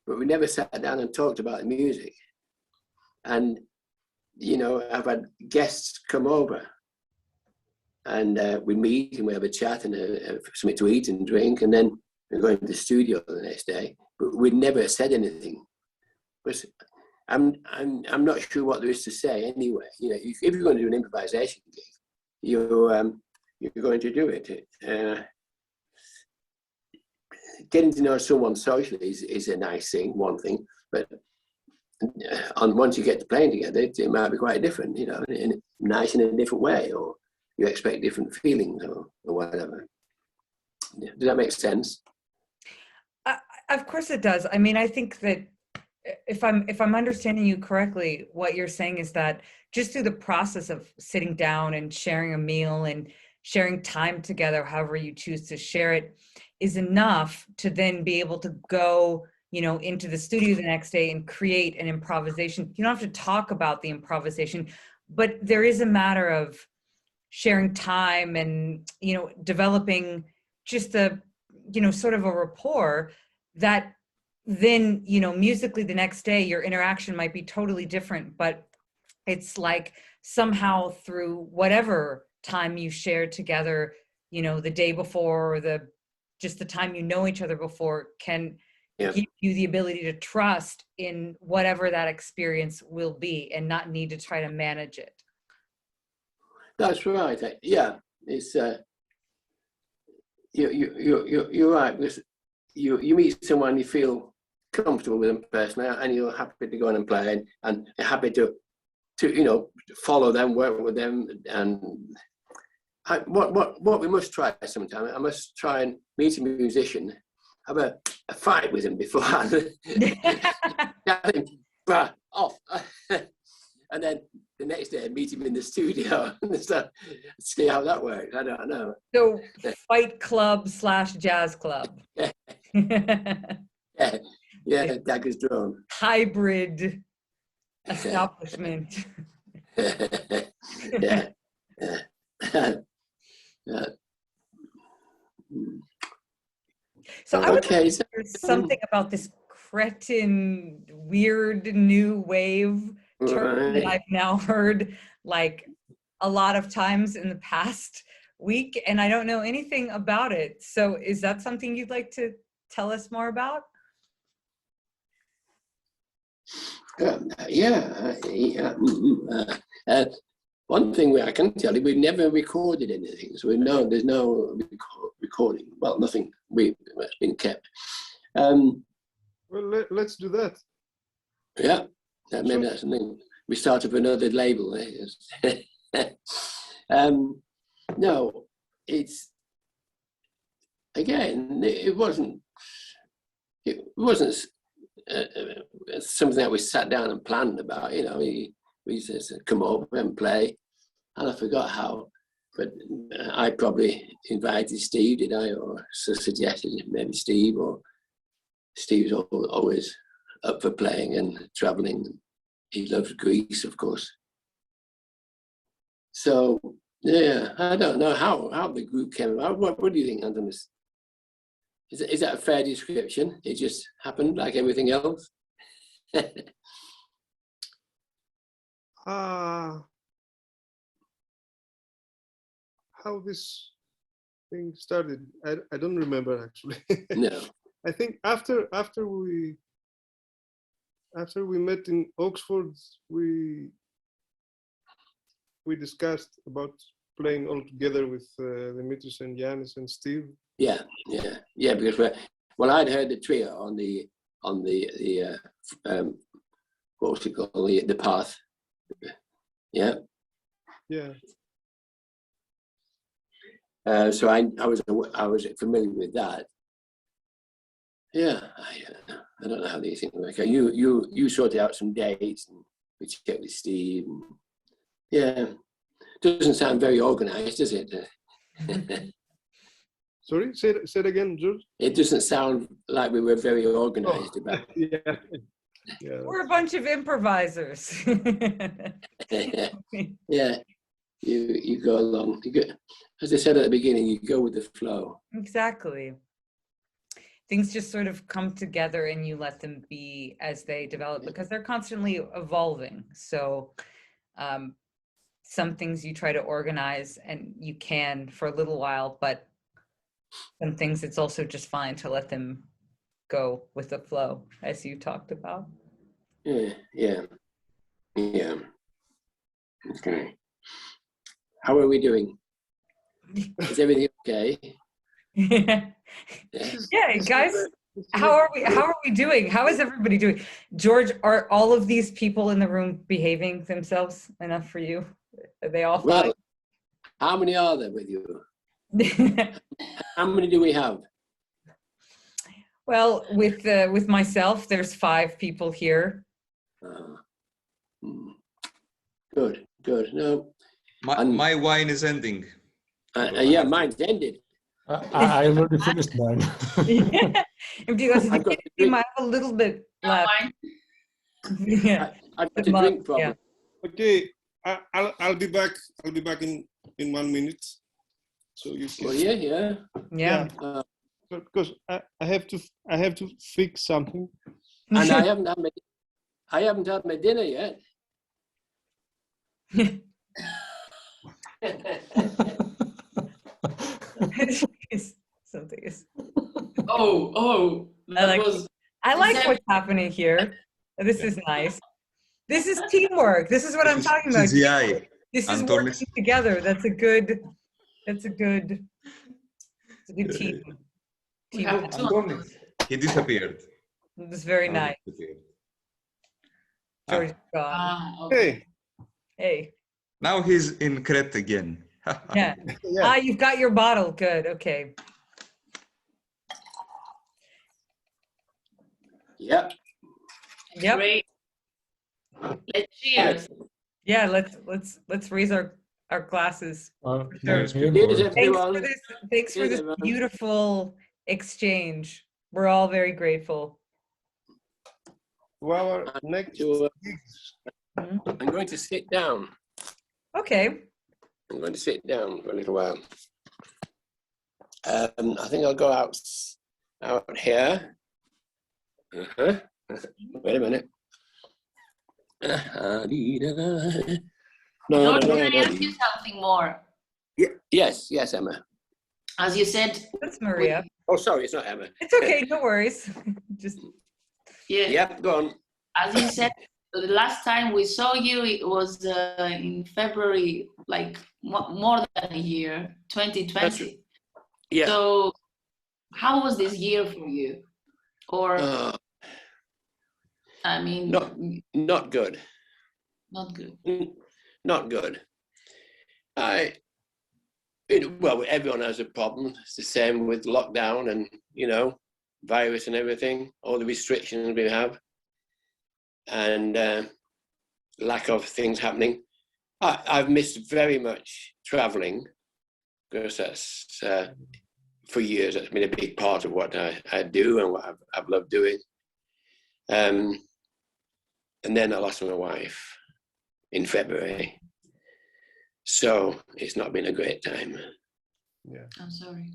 but we never sat down and talked about the music. And, I've had guests come over and we meet and we have a chat and something to eat and drink, and then we go into the studio the next day. But we'd never said anything. But I'm not sure what there is to say anyway. If you're going to do an improvisation gig, you're going to do it. Getting to know someone socially is a nice thing, one thing, but once you get to playing together, it might be quite different, nice in a different way, or you expect different feelings or whatever. Yeah. Does that make sense? Of course it does. I mean, I think that if I'm understanding you correctly, what you're saying is that just through the process of sitting down and sharing a meal and sharing time together, however you choose to share it, is enough to then be able to go, into the studio the next day and create an improvisation. You don't have to talk about the improvisation, but there is a matter of sharing time and, developing just a, sort of a rapport that then, musically the next day, your interaction might be totally different, but it's like somehow through whatever time you shared together, the day before or just the time each other before can give you the ability to trust in whatever that experience will be and not need to try to manage it. That's right. Yeah, it's you're right, because you meet someone, you feel comfortable with them personally, and you're happy to go on and play, and happy to follow them, work with them, and what we must try sometime. I must try and meet a musician, have a fight with him beforehand, off, and then the next day meet him in the studio and see how that works. I don't know. So fight club / jazz club. Yeah, daggers drawn. Hybrid establishment. Yeah. So I would like to hear something about this Cretan weird new wave term that I've now heard like a lot of times in the past week, and I don't know anything about it. So is that something you'd like to tell us more about? One thing I can tell you, we've never recorded anything, so there's no recording. Well, nothing. It's been kept. Well, let's do that. Yeah, maybe that's something. We start up another label. No, it's again. It wasn't something that we sat down and planned about. We just come over and play, and I forgot how. But I probably invited Steve, did I, or suggested maybe Steve, or Steve's always up for playing and traveling. He loves Greece, of course. So yeah, I don't know how the group came about. What do you think, Antonis? Is that a fair description? It just happened like everything else? how this thing started. I don't remember actually. No. I think after we met in Oxford, we discussed about playing all together with Dimitris and Yanis and Steve. Yeah. Because I'd heard the trio on the what was it called, the path. Yeah. Yeah. So I was familiar with that. Yeah, I don't know how these things work. You sorted out some dates and we checked with Steve. And, yeah, doesn't sound very organized, does it? Sorry, say it again, George. It doesn't sound like we were very organized about it. Yeah. We're a bunch of improvisers. Yeah, you go along. As I said at the beginning, you go with the flow. Exactly. Things just sort of come together and you let them be as they develop because they're constantly evolving. So some things you try to organize and you can for a little while, but some things it's also just fine to let them go with the flow, as you talked about. Yeah. Okay. How are we doing? Is everything okay? Yeah, guys, how are we doing? How is everybody doing? George, are all of these people in the room behaving themselves enough for you? Are they all fine? Well, how many are there with you? How many do we have? Well, with myself, there's 5 people here. Good. No. My wine is ending. Yeah, mine's ended. I already finished mine. Yeah. If you guys I've got to you drink. might have a little bit left. Yeah. I've got to drink probably. Yeah. Okay, I'll be back. I'll be back in 1 minute. So you can. Well, yeah. Yeah. Because I have to fix something. And I haven't had my dinner yet. Something is. Oh, I like what's happening here. This is nice. This is teamwork. This is what I'm talking about. CGI. This is Antonis. working together. That's a good team. We have two. He disappeared. It's very nice. Disappeared. George is gone. Okay. Hey. Now he's in Crete again. Yeah. Yeah. You've got your bottle. Good. Okay. Yep. Yep. Great. Let's cheers. Yeah. Let's raise our glasses. Sure. Here's Thanks everyone. for this. Thanks for Here's this everyone. beautiful exchange. We're all very grateful. To our next gigs. I'm going to sit down. Okay. I'm going to sit down for a little while. I think I'll go out here. Wait a minute. George, can I ask you something more? Yes, Emma. As you said, That's Maria. Oh, sorry, it's not Emma. It's okay. No worries. Just. yeah, Yep, go on. as you said, the last time we saw you, it was in February, like more than a year, 2020. Yeah. So, how was this year for you? Or, I mean, Not good. not good. Not good. Well, everyone has a problem. It's the same with lockdown and, virus and everything, all the restrictions we have, and lack of things happening. I've missed very much traveling because that's, for years, that's been a big part of what I do and what I've loved doing. And then I lost my wife in February. So it's not been a great time. Yeah. I'm sorry.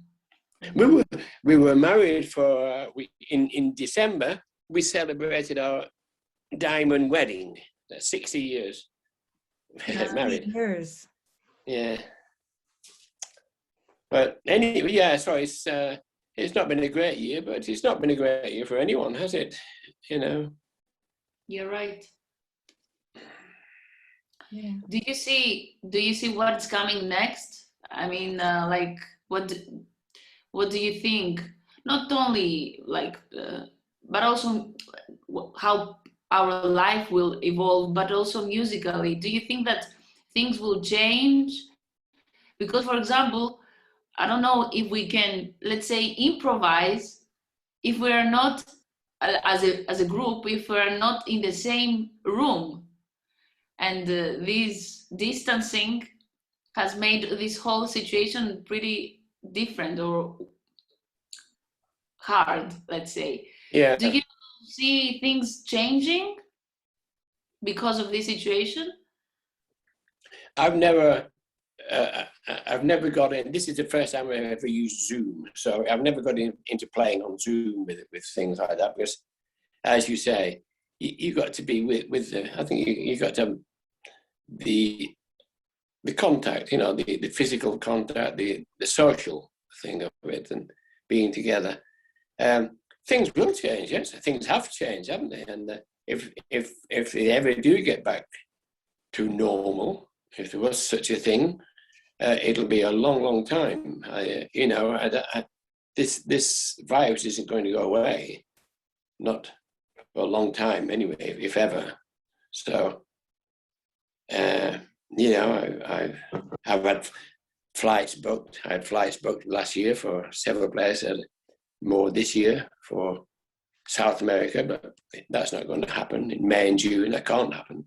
We were married for in December. We celebrated our diamond wedding. That's 60 years married. Years. Yeah. But anyway, yeah, so it's not been a great year, but it's not been a great year for anyone, has it? You know. You're right. Yeah. Do you see what's coming next? I mean, like, what do you think? Not only like, but also how our life will evolve, but also musically. Do you think that things will change? Because, for example, I don't know if we can, let's say, improvise if we are not as a group, if we are not in the same room. And this distancing has made this whole situation pretty different or hard, let's say. Yeah. Do you see things changing because of this situation? I've never got in. This is the first time I've ever used Zoom, so I've never got into playing on Zoom with things like that. Because, as you say, you got to be with the. I think you got to have the contact, you know, the physical contact, the social thing of it, and being together. Things will change. Yes, things have changed, haven't they? And if they ever do get back to normal, if there was such a thing, it'll be a long, long time. You know, this virus isn't going to go away, not for a long time anyway, if ever. So, you know, I've had flights booked. I had flights booked last year for several places, more this year for South America, but that's not going to happen. In May and June, that can't happen.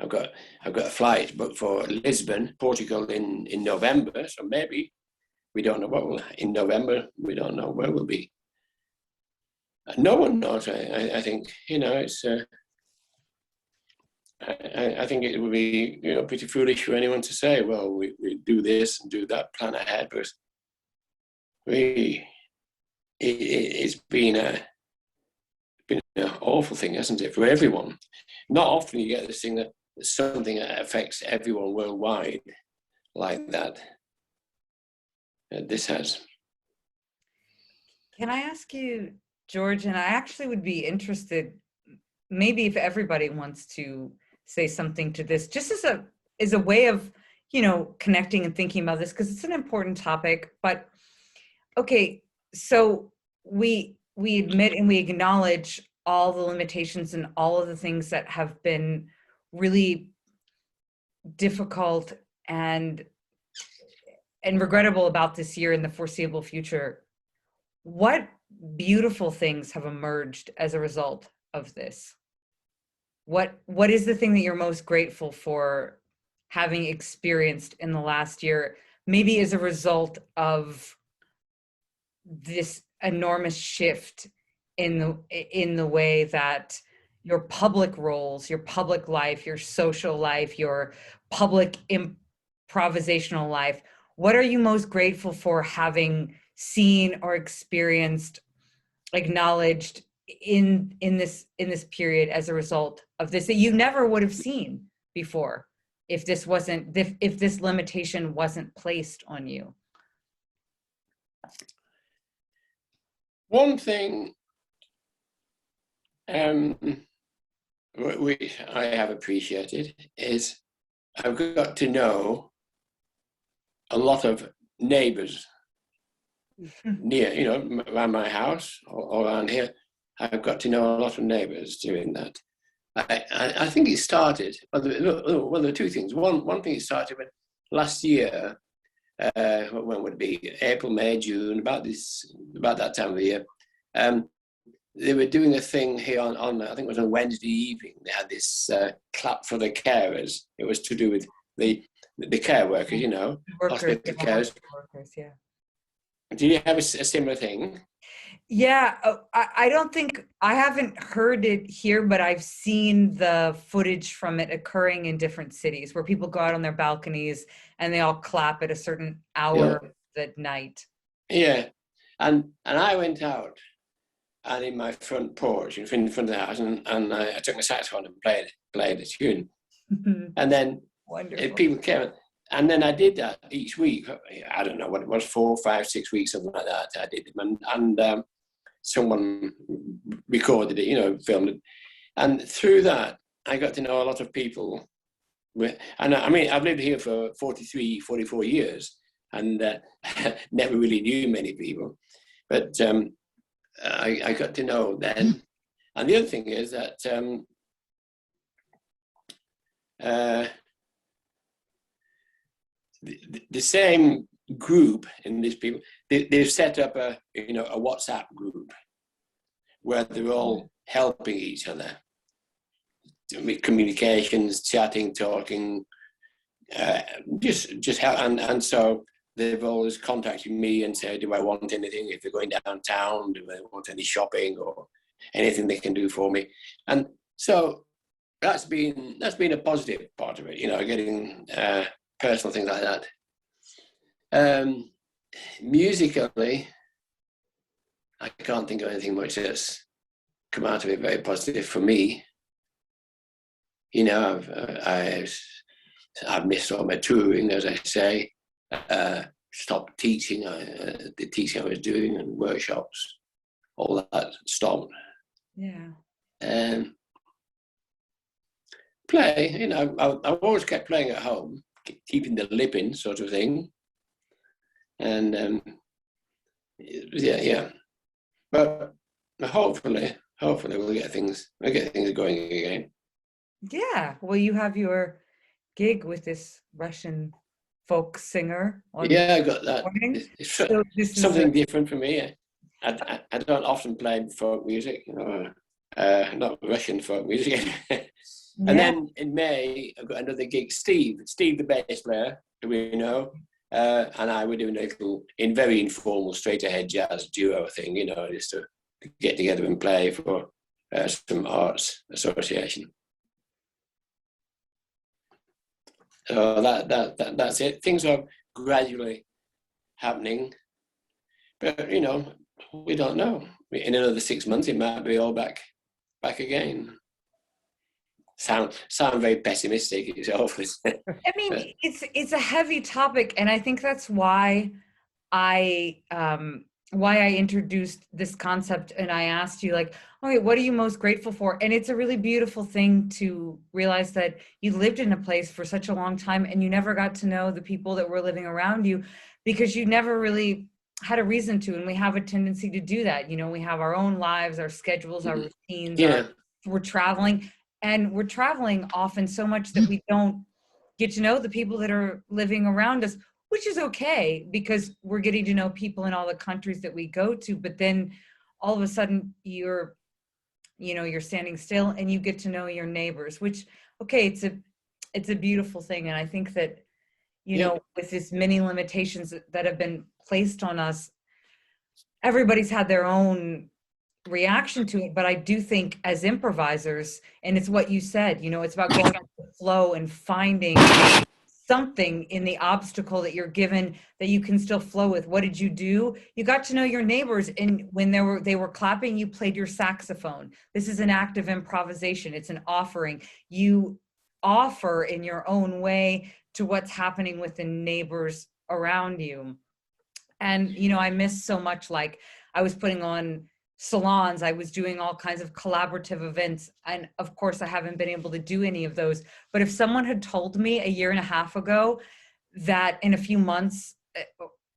I've got a flight booked for Lisbon, Portugal in November, so maybe we don't know what will in November. We don't know where we'll be. No one knows. I think, you know, it's. I think it would be, you know, pretty foolish for anyone to say, well, we do this and do that, plan ahead, because it's been an awful thing, hasn't it, for everyone? Not often you get this thing that something that affects everyone worldwide like that. This has. Can I ask you, George, and I actually would be interested, maybe if everybody wants to say something to this, just as a way of, you know, connecting and thinking about this, because it's an important topic. But okay, so we admit and we acknowledge all the limitations and all of the things that have been really difficult and regrettable about this year and the foreseeable future. What beautiful things have emerged as a result of this? What is the thing that you're most grateful for having experienced in the last year, maybe as a result of this enormous shift in the way that your public roles, your public life, your social life, your public improvisational life, what are you most grateful for having seen or experienced, acknowledged in this period as a result of this that you never would have seen before if this limitation wasn't placed on you? One thing which I have appreciated is I've got to know a lot of neighbors near, you know, around my house or around here. I've got to know a lot of neighbors doing that. I think it started, well, there are two things. One thing it started with last year, when would it be? April, May, June, about that time of the year. They were doing a thing here on I think it was on Wednesday evening. They had this clap for the carers. It was to do with the care workers, you know, hospital carers. Workers, yeah. Do you have a similar thing? Yeah, I don't think, I haven't heard it here, but I've seen the footage from it occurring in different cities where people go out on their balconies and they all clap at a certain hour at night. Yeah, and I went out and in my front porch, in front of the house, and I took my saxophone and played a tune. And then people came, And then I did that each week. I don't know what it was, 4, 5, 6 weeks, something like that. I did them, and someone recorded it, you know, filmed it. And through that, I got to know a lot of people. And I mean, I've lived here for 43, 44 years, and never really knew many people. But I got to know then. And the other thing is that the same group in these people, they've set up a WhatsApp group where they're all helping each other, communications, chatting, talking, just help. And so they've always contacted me and said, do I want anything? If they're going downtown, do I want any shopping or anything they can do for me? And so that's been a positive part of it, you know, getting personal things like that. Musically, I can't think of anything much that's come out of it very positive for me. You know, I've missed all my touring, as I say. Stopped teaching, the teaching I was doing and workshops, all that stopped. Yeah. Play, you know, I've always kept playing at home, keeping the lip in, sort of thing. And yeah. But hopefully we'll get things going again. Yeah. Well, you have your gig with this Russian folk singer. Yeah, I got that. It's so this something different for me. I don't often play folk music, you know, not Russian folk music. And then in May, I've got another gig. Steve, the bass player, who we know, and I were doing a little, very informal, straight-ahead jazz duo thing, you know, just to get together and play for some arts association. So that's it. Things are gradually happening, but you know, we don't know. In another 6 months, it might be all back again. Sound very pessimistic. It's awful. I mean, it's a heavy topic, and I think that's why I introduced this concept, and I asked you, like, okay, what are you most grateful for? And it's a really beautiful thing to realize that you lived in a place for such a long time and you never got to know the people that were living around you because you never really had a reason to. And we have a tendency to do that. You know, we have our own lives, our schedules, our routines, we're traveling, and we're traveling often so much that we don't get to know the people that are living around us, which is okay because we're getting to know people in all the countries that we go to. But then all of a sudden you're standing still and you get to know your neighbors, which, okay, it's a beautiful thing. And I think that, you know, with this many limitations that have been placed on us, everybody's had their own reaction to it. But I do think as improvisers, and it's what you said, you know, it's about going with the flow and finding something in the obstacle that you're given that you can still flow with. What did you do? You got to know your neighbors, and when they were clapping, you played your saxophone. This is an act of improvisation. It's an offering. You offer in your own way to what's happening with the neighbors around you. And, you know, I miss so much, like I was putting on salons, I was doing all kinds of collaborative events. And of course, I haven't been able to do any of those. But if someone had told me a year and a half ago that in a few months,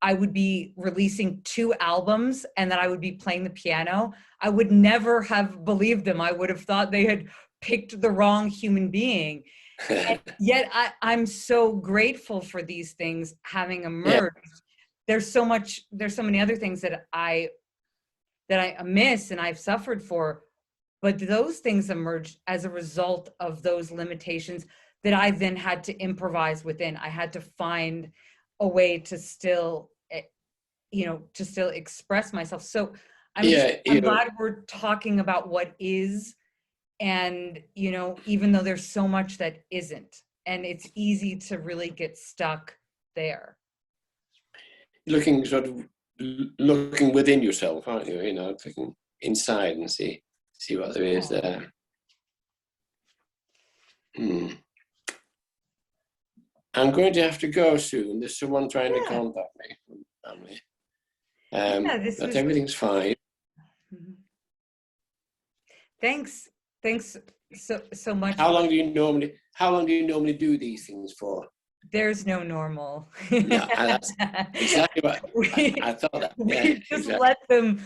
I would be releasing 2 albums and that I would be playing the piano, I would never have believed them. I would have thought they had picked the wrong human being. And yet I'm so grateful for these things having emerged. There's so many other things that I miss and I've suffered for, but those things emerged as a result of those limitations that I then had to improvise within. I had to find a way to still, express myself. So I'm glad we're talking about what is, and, you know, even though there's so much that isn't, and it's easy to really get stuck there. Looking within yourself, aren't you? You know, looking inside and see what there is there. And I'm going to have to go soon. There's someone trying to contact me from family. But everything's fine. Thanks so much. How long do you normally do these things for? There's no normal. No, that's exactly what I thought. That, we just exactly. let them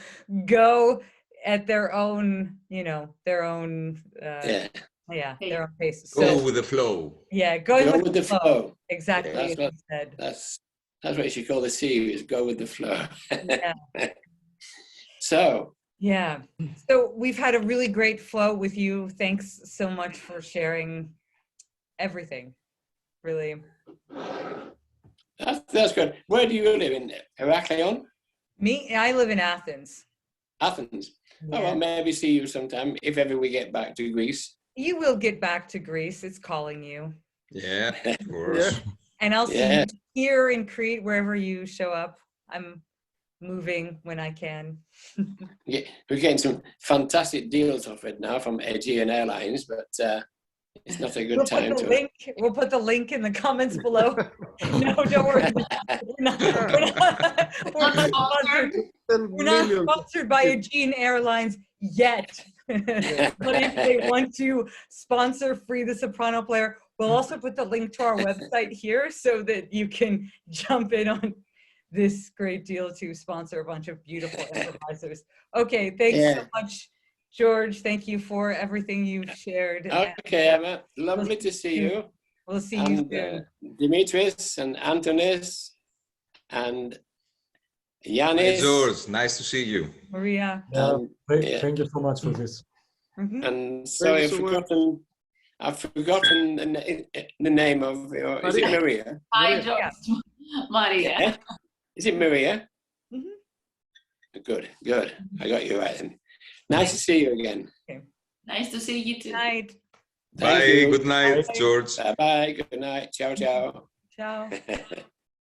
go at their own, their own, their own pace. Go with the flow. Yeah, Go with the flow. Exactly That's as what you said. that's what you should call the series. Go with the flow. Yeah. So we've had a really great flow with you. Thanks so much for sharing everything. Really. That's good. Where do you live in Heraklion? Me, I live in Athens. Athens. Yeah. Oh, well, maybe see you sometime if ever we get back to Greece. You will get back to Greece. It's calling you. Yeah, of course. And I'll see you here in Crete, wherever you show up. I'm moving when I can. Yeah, we're getting some fantastic deals offered now from Aegean Airlines, but it's not a good time to. We'll put the link in the comments below. No, don't worry. We're not sponsored by Aegean Airlines yet. But if they want to sponsor Free the Soprano Player, we'll also put the link to our website here so that you can jump in on this great deal to sponsor a bunch of beautiful improvisers. Okay, thanks so much, George. Thank you for everything you've shared. Okay, Emma. Lovely to see you. We'll see you soon. Dimitris and Antonis and Yanis. Hey, George, nice to see you. Maria. Thank you so much for this. And sorry, I've forgotten the name of your. Is it Maria? Hi, George. Maria. Yeah. Is it Maria? Mm-hmm. Good. I got you right then. Nice to see you again. Okay. Nice to see you too. Good night. Bye. Good night, George. Bye. Good night. Ciao, ciao. Ciao.